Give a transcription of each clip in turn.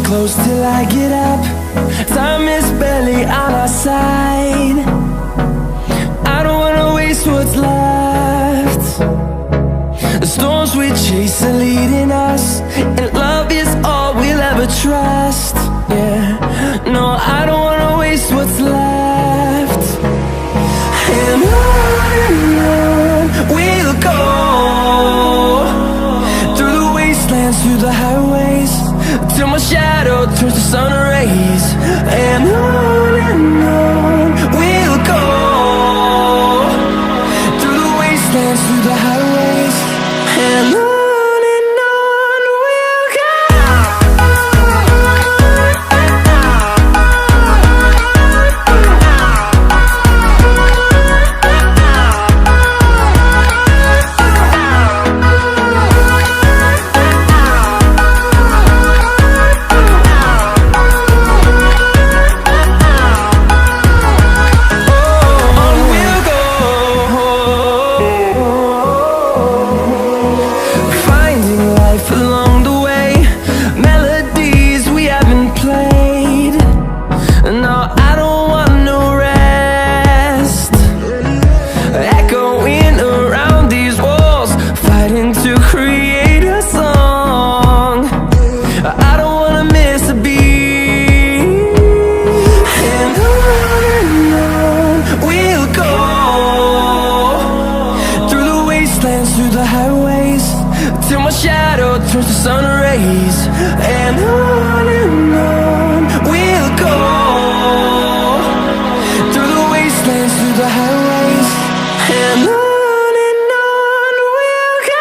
close till I get up. Time is barely on our side. I don't wanna waste what's left. The storms we chase are leading us, and love is all we'll ever trust. Yeah, no, I don't wanna waste what's left. And on we'll go, through the wastelands, through the highways, till my shadow turns to sun rays. And on we'll go, through the wastelands, through the highways, and on we'll go. Along the way, melodies we haven't played. No, I don't want no rest. Echoing around these walls, fighting to create a song. I don't wanna miss a beat. And on we'll go, through the wastelands, through the highways, till my shadow turns to sun rays. And on we'll go, through the wastelands, through the highways, and on we'll go.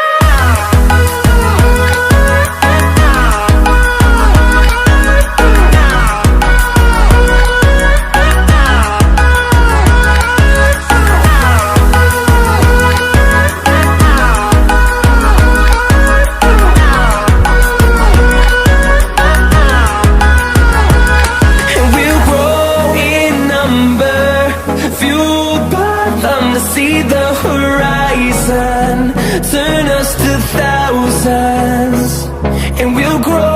See the horizon turn us to thousands, and we'll grow